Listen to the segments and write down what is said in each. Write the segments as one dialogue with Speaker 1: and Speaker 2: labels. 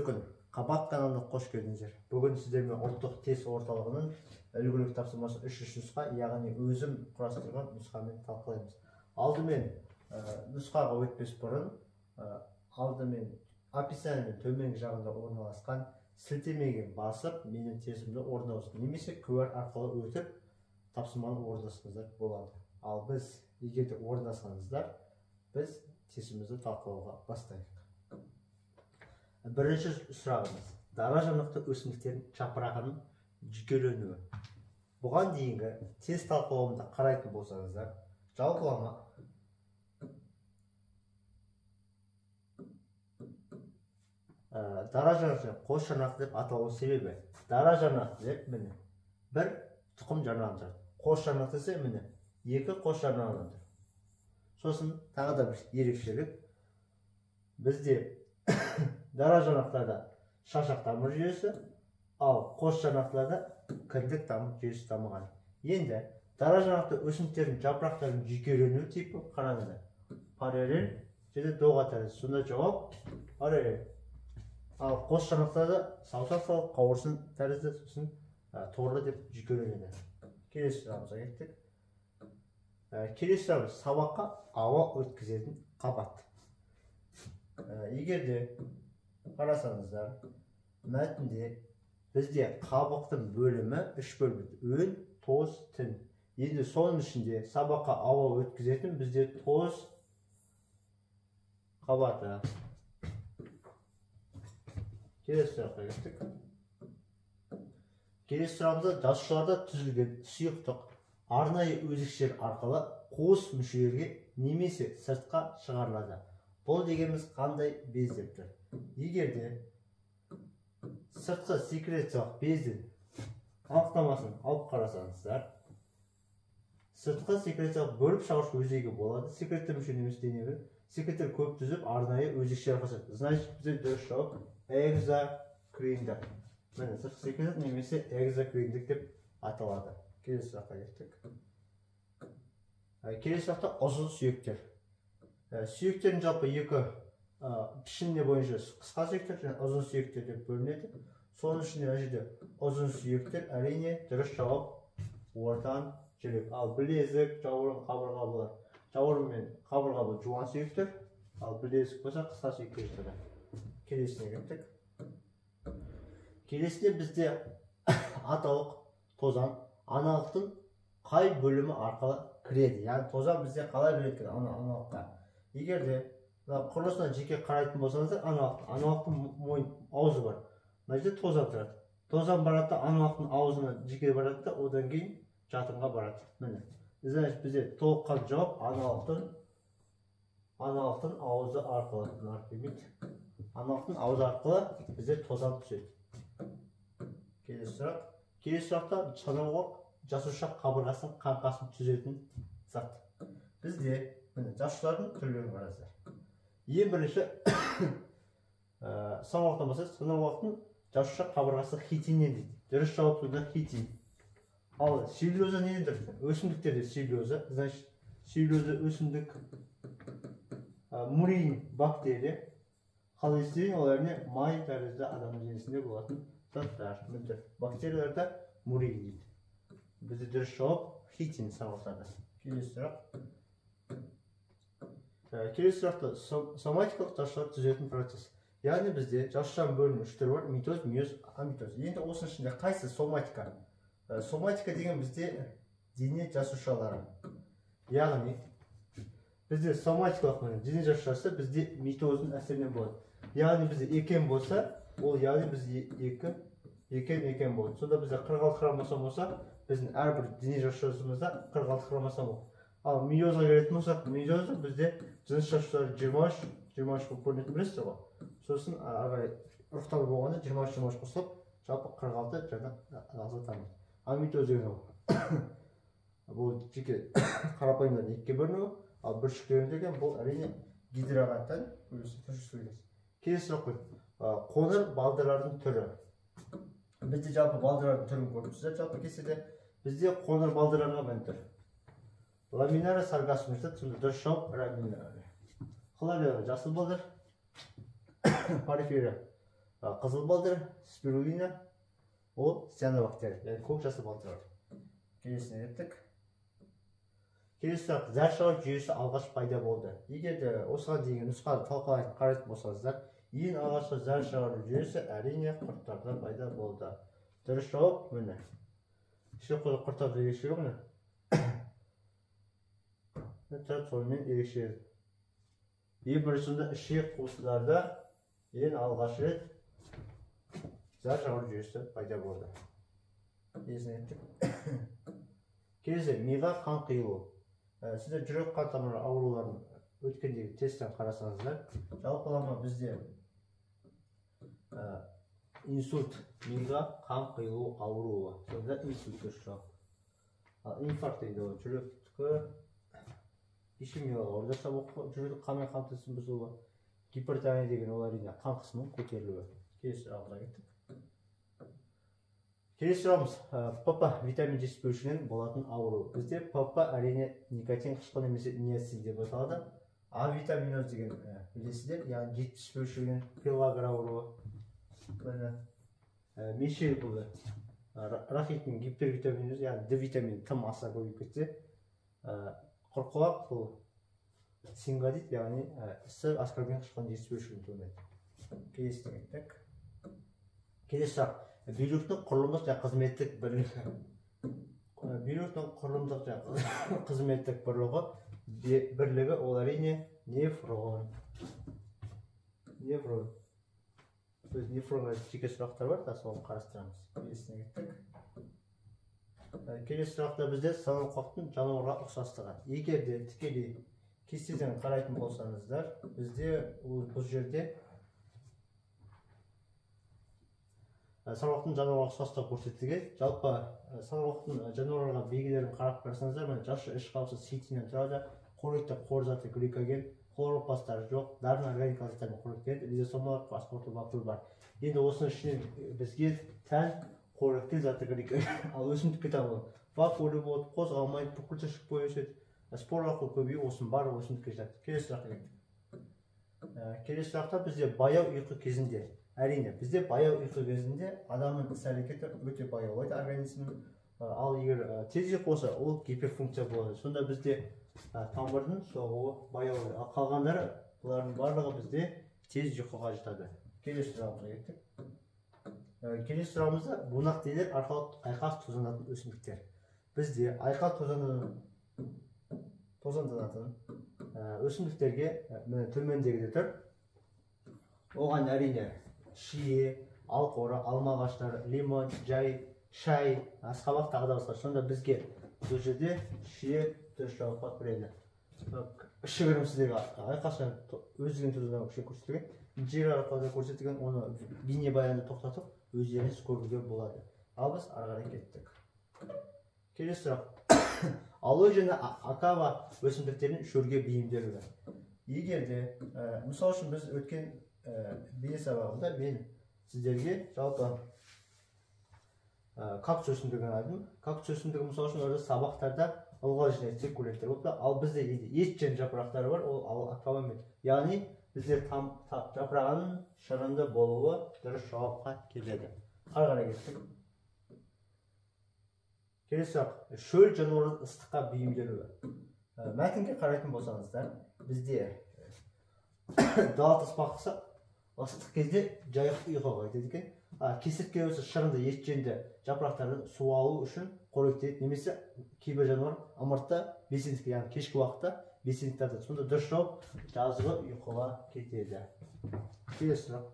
Speaker 1: Қайырлы күн. Қабат каналына қош келдіңіздер. Бүгін сіздермен ұлттық тест орталығының үлгілік тапсырмасы 3 нұсқа, яғни өзім құрастырған нұсқамен талқылаймыз. Алдымен нұсқаға өтпес бұрын, алдымен описаниенің төменгі жағында орналасқан сілтемеге басып, менің тестімді орындауыңыз, немесе QR арқылы өтіп, тапсырманы орындасаңыздар болады. Ал біз, егер де орындасаңыздар, біз тестімізді талқылауға бастайық. Бірінші сұрағымыз: дара жанақты өсімдіктердің жапырағының жүйкеленуі. Бұған дейінгі тест талқылауымда қарайтын болсаңыздар, жалпылама дара жанақты қос жанақты деп аталу себебі, дара жанақты деп міне бір тұқым жанағын тұрады. Қос жанақты ise міне екі қос жанағын тұрады. Сосын тағы да бір ерекшелік, бізде дара жанақтарда шашақ тамыр жүйесі, ал қос жанақтарда кіндік тамыр жүйесі дамыған. Енді дара жанақты өсімдіктердің жапырақтарының жүйкелену типі қараңыздар. Параллель және доға тәрізді. Сонда жауап параллель. Ал қос жанақтарда саусақ салып қауырсын тәрізді, сосын торлы деп жүйкеленеді. Келесі сұрағымызға кеттік. Келесі сұрағымыз: сабаққа ауа өткізетін қабат. Егер де қарасаңыздар, мәтінде бізде қабықтың бөлімі 3 бөлінеді: өн, тоз, тін. Енді соның ішінде сабаққа ауа өткізетін бізде тоз қабаты. Келесі сұраққа кеттік. Келесі сұрағымызда жасушаларда түзілген сұйықтық арнайы өзекшелер арқылы қуыс мүшелерге немесе сыртқа шығарылады. Бұл дегеніміз қандай без деп тұр. Егер де сыртқы секрециялық бездің анықтамасын алып қарасаңыздар, сыртқы секрециялық бөліп шығарушы өзегі болады. Секретті мүше немесе денеге секреттер көп түзіп арнайы өзекшелер қосады. Значит, бізде дұрыс жауап экзокриндік. Міне сыртқы секрет немесе экзокриндік деп аталады. Келесі сұраққа кеттік. Келесі сұрақта ұзын сүйектер. Сүйектердің жалпы екі пішіне бойынша қысқа сүйектер және ұзын сүйектер деп бөлінеді. Соның ішінде мына жерде ұзын сүйектер әрине дұрыс жауап ортан жүрек. Ал білезік, жауырын, қабырға болады. Жауырын мен қабырға бұл жуан сүйектер, ал білезік болса қысқа сүйектер жатады. Келесіне кеттік. Келесінде бізде аталық тозаң аналықтың қай бөлімі арқылы кіреді? Яғни тозаң бізде қалай кіреді аналыққа? Егер де құрылысына жеке қарайтын болсаңыздар, аналықтың мойын аузы бар. Мына жерде тозаң тұрады. Тозаң барады, аналықтың аузына жеке барады да, одан кейін жатынға барады. Міне. Значит, бізде толыққан жауап аналықтың аузы арқылы. Аналықтың аузы арқылы бізде тозаң түседі. Келесі сұрақ. Келесі сұрақта санауық жасуша қабырғасының қаңқасын түзетін зат. Бізде жасушалардың түрлерін қараңыздар. Ең бірінші санауықтан бастайық. Санауықтың жасуша қабырғасы хитиннен дейді. Дұрыс жауап сонда хитин. Ал целлюлоза неден тұрады? Өсімдіктерде целлюлоза, значит, целлюлоза өсімдік, мурин бактерия, холестерин оларне май тәрізді адамның денесінде болатын заттар. Бактерияларда мурин дейді. Бізде дұрыс жауап хитин санауықтарда. Келесі сұрақ. Келесі сұрақты соматикалық жасушалар түзетін процесс. Яғни бізде жасушаның бөлімі 3 түрі бар: митоз, миоз, амитоз. Енді осының ішінде қайсы соматика? Соматика деген бізде дене жасушалары. Яғни бізде соматикалық дене жасушасы бізде митоздың әсерінен болады. Яғни бізде екен болса, ол яғни бізде екен болады. Сонда бізде 46 хромосом болса, біздің әрбір дене жасушасымызда 46 хромосом болады. Ал миозға келетін болсақ, миозда бізде жыныс жасушалары 23 болып көрінетін білесіздер ғой. Сосын ағай ұрықтар болғанда 23 қосылып, жалпы 46 жаңа ағза дамиды. Ал митоз деген ол. Бұл жеке қарапайымдан екіге бөлінуі, ал бүршіктер деген бұл әрине гидрогаттан көрсетіледі. Келесі сұрақ қой. Қоңыр балдырлардың түрі. Бізде жалпы балдырлардың түрін көріпсіздер. Жалпы кестеде бізде қоңыр балдырларға мән тұр. Ламинара саргасум жатады, сонда дұрыс жауап ламинара. Хлория жасыл балдыр, порфирия Қызыл балдыр, спирулина, ол цианобактер, яғни көк жасыл балдыр. Келесіне кеттік. Келесі сұрақ, зәр шығару жүйесі алғаш пайда болды. Егер де осыған дейінгі нұсқаны талқылайтын қарайтын болсаңыздар, ең алғашқы зәр шығару жүйесі әрине құрттарда пайда болды. Дұрыс жауап міне. Ішек қуысы құрттарда ерекше жоқ міне. Сонымен ерекше. Ең біріншісінде ішек қуыстыларда ең алғаш рет зәр шығару жүйесі пайда болды. Есіне еттік. Келесі, миға қан құйылу. Сіздер жүрек қан тамыры ауруларын өткендегі тесттен қарасаңыздар, жалпылама бізде инсульт, миға қан құйылу ауруы. Сонда инсульт ұшырап. Ал инфаркт дейді ол жүректікі, ишемиялық ауру, жүрек қанмен қамтылысын бұзылуы, гипертония деген ол әрине қан қысымының көтерілуі. Келесі сұрағымызға кеттік. Келесі сұрағымыз, ПП витамин жетіспеушілігінен болатын ауру. Бізде ПП әрине никотин қышқыл немесе ниацин деп аталады. А витаминоз деген білесіздер, яғни жетіспеушілігінен пелагра ауруы. Мешел бұл рахиттің гипервитаминоз, яғни Д витамин тым аса көбейіп кетсе, құрқылақ бұл сингадит, яғни ісі аскорбин қышқылының жетіспеушілігін туындайды. Келесіне кеттік. Келесі сұрақ. Бүйректің құрылымдық және қызметтік бірлігі. Бүйректің құрылымдық және қызметтік бірлігі ол әрине нефрон. Нефрон. Нефронға жеке сұрақтар бар, да соны қарастырамыз. Келесіне кеттік. Келесі сұрақта бізде самырқақтың жануарға ұқсастығы. Егер де тікелей кестеден қарайтын болсаңыздар, бізде бұл жерде самырқақтың жануарға ұқсастығы көрсетілген. Жалпы самырқақтың жануарға белгілерін қарап қарасаңыздар, жасы іш қауысы ситиннен тұрады, қоректі қор заты гликоген, хлоропласттар жоқ, дарын органикалық заттармен қоректеледі, лизосомалар, аскорбин бактері бар. Енді осының ішінен бізге тән қоректі заты гликоген. Ал өсімдікке тән ол вакуолі болады, қозғалмайды, бүкіл тіршілік бойы өседі. Спор арқылы көбею осының барлығы өсімдікке жатады. Келесі сұраққа кеттік. Келесі сұрақта бізде баяу ұйқы кезінде. Әрине, бізде баяу ұйқы кезінде адамның іс-әрекеті өте баяу болады организмнің. Ал егер тез ұйқы болса, ол гиперфункция болады. Сонда бізде тамырдың соғуы баяу болады. Ал қалғандары, бұлардың барлығы бізде тез ұйқыға жатады. Келесі сұрағымызға кеттік. Келесі сұрағымызда бунақдейлер арқылы айқас тозданатын өсімдіктер. Бізде айқас тозданатын өсімдіктерге төмендегіде тұр. Оған әрине шие, алқоры, алма ағаштары, лимон, шай, асқабақ тағы да басқа. Сонда бізге бұл жерде шие дұрыс жауапқа береді. Кішігірім сіздерге айқасын өздігін тозданған кіші көрсетілген. Жер арқылы көрсетілген, оны бейнебаянды тоқтатып, өздеріңіз көруге болады. Ал біз ары қарай кеттік. Келесі сұрақ. Алоэ және акава өсімдіктерінің шөлге бейімделуі. Егер де, мысалы үшін біз өткен бейне сабағында мен сіздерге жалпы кактус өсімдігін айттым. Кактус өсімдігі мысалы үшін орда сабақтарда ылғал және циркуленттер болды. Ал бізде ет және жапырақтары бар, ол аквамен. Яғни бізде жапырағының шырынды болуы дұрыс жауапқа келеді. Ары қарай кеттік. Келесі сұрақ, шөл жануардың ыстыққа бейімделуі. Мәтінге қарайтын болсаңыздар, бізде дала тасбақасы ыстық кезде жайық ұйқыға кетеді екен. Кесіртке осы шырынды ет жеңді жапырақтарды су алу үшін қоректеледі, немесе кейбір жануар ымыртта белсенділікке, яғни кешкі уақытта белсенділік тартады. Сонда дұрыс жауап жазғы ұйқыға кетеді. Келесі сұрақ.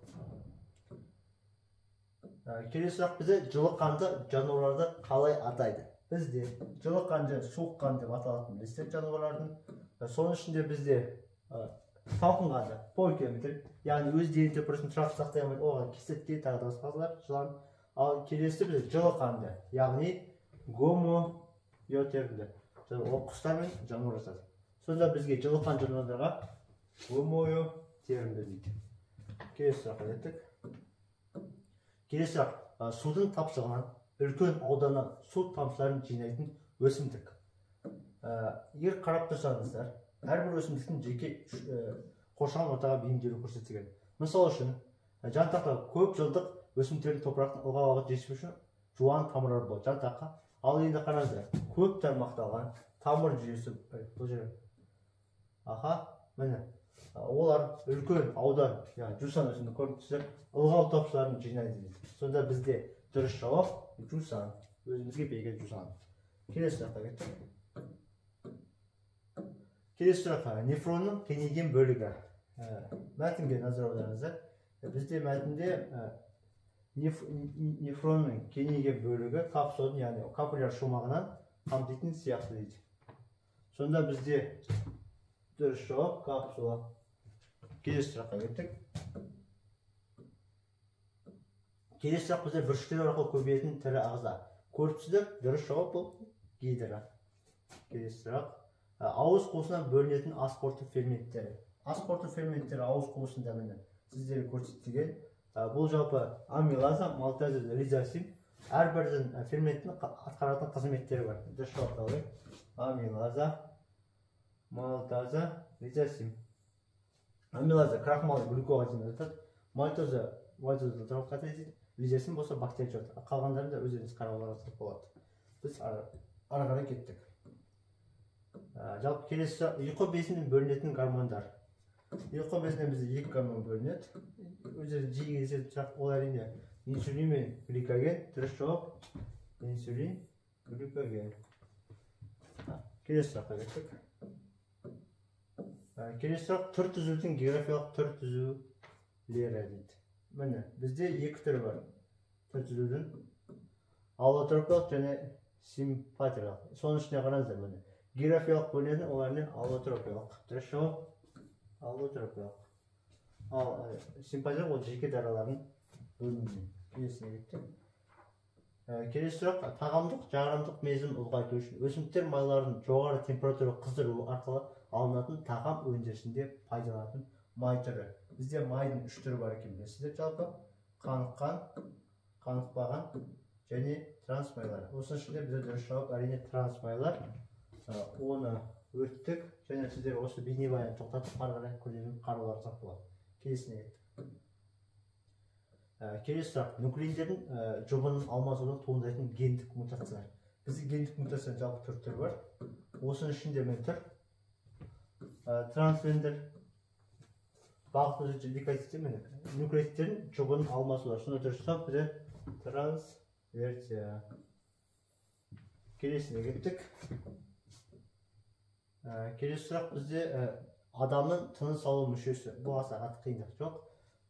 Speaker 1: Келесі сұрақ бізде жылы қанды жануарларды қалай атайды? Бізде жылы қан және суық қан деп аталатын білесіздер жануарлардың. Соның ішінде бізде салқын қанды поликилометр, яғни өз дене температурасын тұрақты сақтай алмайды, оған кесіртке тағы да басқалар жылан. Ал келесі бізде жылы қанды, яғни гомоиотермді. Ол құстар мен жануарлар жатады. Сонда бізге жылы қан жануарларға гомоиотермді дейді. Келесі сұраққа кеттік. Келесі сұрақ, судың тапшылығынан үлкен ауданнан су тамшыларын жинайтын өсімдік. Егер қарап тұрсаңыздар, әрбір өсімдіктің жеке қоршаған ортаға бейімделуі көрсетілген. Мысалы үшін, жантақта көп жылдық өсімдіктердің топырақтың ылғалға жетіспеуі үшін жуан тамырлар болады жантаққа. Ал енді қараңыздар, көп тармақталған тамыр жүйесі бұл жерде. Міне олар үлкен аудан, жусан өсімдік көріп тұрсыздар, ылғал топшыларын жинайды дейді. Сонда бізде дұрыс жауап жусан, өзімізге берген жусан. Келесі сұраққа кеттік. Келесі сұраққа, нефронның кеңейген бөлігі. Мәтінге назар аударыңыздар. Бізде мәтінде нефронның кеңейген бөлігі капсуланың, яғни капилляр шумағынан қамтитын сияқты дейді. Сонда бізде дұрыс жауап капсула. Келесі сұраққа кеттік. Келесі сұрақ бізде бүршіктер арқылы көбейетін тірі ағза. Көріп тұрсыздар, дұрыс жауап бұл гидра. Келесі сұрақ. Ауыз қуысынан бөлінетін асқорыту ферменттері. Асқорыту ферменттері ауыз қуысында міне сіздерге көрсетілген. Бұл жалпы амилаза, малтаза, лизосим. Әрбірдің ферменттің атқаратын қызметтері бар. Дұрыс жауап алайық. Амилаза, малтаза, лизосим. Амилаза крахмал глюкоза дейміз айтады. Малтаза вазозды тұраққа дейді. Лизосим болса бактерия жатыр. Қалғандарын да өздеріңіз қарауларыңызға болады. Біз ары қарай кеттік. Жалпы келесі ұйқы безінен бөлінетін гормондар. Ұйқы безінен бізде екі гормон бөлінеді. Өздері жиі кездесетін сұрақ, ол әрине инсулин мен гликоген. Дұрыс жауап инсулин, гликоген. Келесі сұраққа кеттік. Келесі сұрақ түр түзудің географиялық түр түзулері дейді. Міне бізде екі түрі бар. Түр түзудің аллотропиялық және симпатиялық. Соның ішіне қараңыздар міне. Географиялық бөлінеді, олармен аллотропиялық. Дұрыс жауап аллотропиялық. Ал симпатиялық ол жеке даралардың бөлінуі. Келесіне кеттік. Келесі сұрақ тағамдық жағармдық мерзімін ұлғайту үшін өсімдіктер майларын жоғары температура қыздыру арқылы алынатын тағам өндірісінде пайдаланатын май түрі. Бізде майдың үш түрі бар екен білесіздер жалпы. Қаныққан, қанықпаған және трансмайлар. Осының ішінде бізде дұрыс жауап әрине трансмайлар. Оны өттік және сіздер осы бейнебаянды тоқтатып ары қарай көлемін қарауларыңызға болады. Келесіне кеттік. Келесі сұрақ нуклеиндердің жұбының алмасуынан туындайтын гендік мутациялар. Бізде гендік мутацияның жалпы төрт түрі бар. Осының ішінде мен тұр трансфендер бағыт өзінше лейкоцитте міне нуклеидтердің жұбының алмасулары. Сонда дұрыс жауап бізде трансверсия. Келесіне кеттік. Келесі сұрақ бізде адамның тыныс алу мүшесі. Бұл аса қатты қиындық жоқ.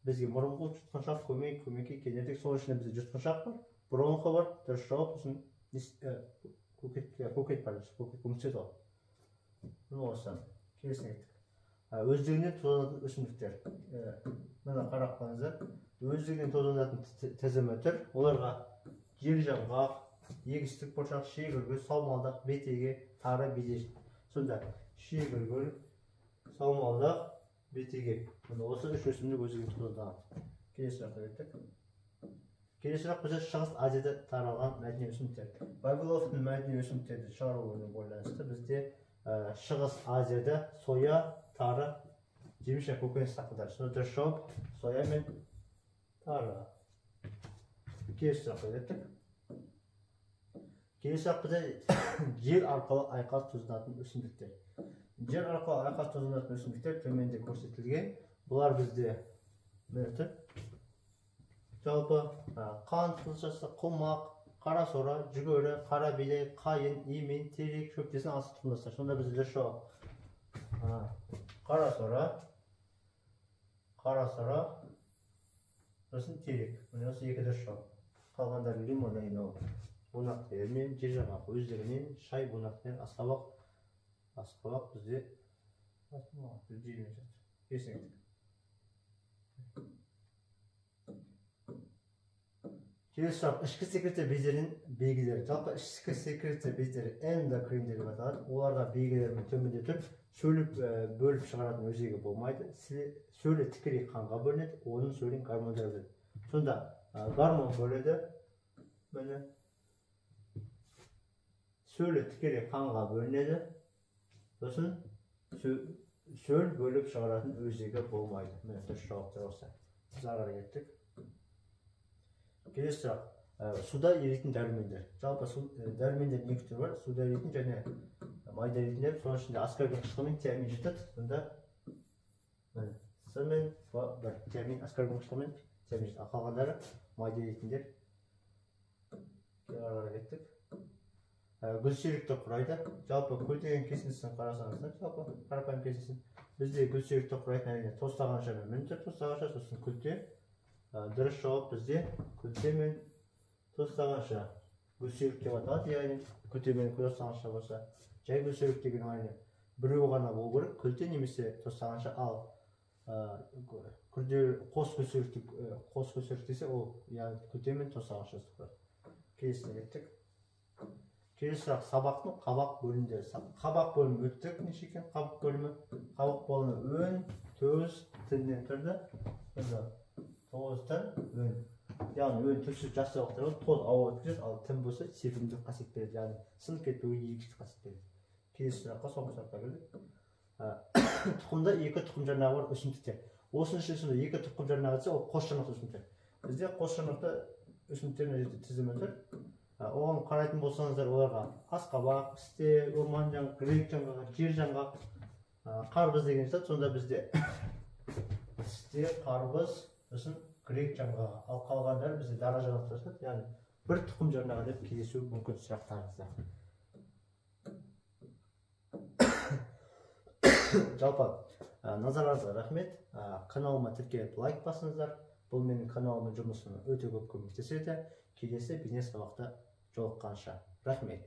Speaker 1: Бізге мұрынқұл, жұтқыншақ, көмекей кенердік. Соның ішінде бізде жұтқыншақ бар, бронхы бар. Дұрыс жауап біздің көкет бар. Көкет көмектеседі ғой. Осыдан келесіне кеттік. Өздігінен тозданатын өсімдіктер. Мына қарап қалыңыздар. Өздігінен тозданатын тізімі тұр. Оларға желжаңғақ, егістік бұршақ, шегіргүл, саумалдақ, бетеге, тары, безеш. Сонда шегіргүл, саумалдақ, бетеге. Осы үш өсімдік өздігінен тозданған. Келесі сұраққа кеттік. Келесі сұрақ бізде Шығыс Азияда таралған мәдени өсімдіктер. Вавиловтың мәдени өсімдіктерді шығаруымен байланысты бізде Шығыс Азияда соя, тары, жеміс және көкөніс дақылдары. Сонда дұрыс жауап соя мен тары. Келесі сұраққа кеттік. Келесі сұрақ бізде жел арқылы айқас тұзданатын өсімдіктер. Жер арқылы айқас тұзданатын өсімдіктер төменде көрсетілген. Бұлар бізде жалпы қант қызылшасы, құлмақ, қара сора, жүгері, қара билей, қайын, емен, терек, шөптесін асыл тұқымдастар. Сонда бізде дұрыс жауап қара сора, сосын терек. Осы екі дұрыс жауап. Қалғандары лимон, бунақтер мен жержаңғақ өздігінен, шай, бунақтер, асқабақ бізде келесіне кеттік. Келесі сұрақ ішкі секреция бездерінің белгілері. Жалпы ішкі секреция бездері эндокриндер деп аталады. Оларға белгілерімен төменде тұр. Сөліп бөліп шығаратын өзегі болмайды. Сөлі тікелей қанға бөлінеді, оның сөлін гормондар бөледі. Сонда гормон бөледі. Міне сөлі тікелей қанға бөлінеді. Сосын сөл бөліп шығаратын өзегі болмайды. Міне дұрыс жауаптар осы. Біз ары қарай кеттік. Келесі сұрақ. Суда еритін дәрумендер. Жалпы дәрумендердің екі түрі бар. Суда еритін және майда еритіндер. Соның ішінде аскорбин қышқылы мен тиамин жатады. Сонда С мен бір тиамин, аскорбин қышқылы мен тиамин жатады. Қалғандары майда еритіндер. Ары қарай кеттік. Гүлсүйрікті құрайды. Жалпы көлдеген кесіндісін қарасаңыздар, жалпы қарапайым кесіндісін. Бізде гүлсүйрікті құрайтын әрине тостағанша мен міндетті тостағанша, сосын күлте. Дұрыс жауап бізде күлте мен тостағанша. Гүлсүйрік деп аталады, яғни күлте мен тостағанша болса. Жай гүлсүйрік деген әрине біреу ғана болу керек, күлте немесе тостағанша. Ал қос гүлсүйрік десе ол яғни күлте мен тостағаншасы құрайды. Келесіне кеттік. Келесі сұрақ сабақтың қабақ бөлімдері. Қабақ бөлімі өттік неше екен? Қабақ бөлімі өн, төз, тіннен тұрды. Тоғыздан өн. Яғни өн түпсіз жақсы уақыттар болды. Тоз ауа өткізеді, ал тін болса серпімдік қасиет береді. Яғни сынып кетпеуге егістік қасиет береді. Келесі сұраққа соңғы сұраққа келдік. Тұқымда екі тұқым жарнағы бар өсімдіктер. Осының ішінде екі тұқым жарнағы десе ол қос жарнақты өсімдіктер. Бізде қос жарнақты өсімдіктердің тізімі тұр. Оған қарайтын болсаңыздар оларға асқабақ, пісте, орман жаңғақ, грек жаңғағы, жер жаңғақ, қарбыз деген жатады. Сонда бізде пісте, қарбыз, сосын грек жаңғағы. Ал қалғандары бізде дара жаңғақтар жатады. Яғни бір тұқым жарнағы деп кездесу мүмкін сұрақтарыңызда. Жалпы назарларыңызға рахмет. Каналыма тіркеліп лайк басыңыздар. Бұл менің каналымның жұмысына өте көп көмектеседі. Келесі бейне сабақта жолыққанша. Рахмет.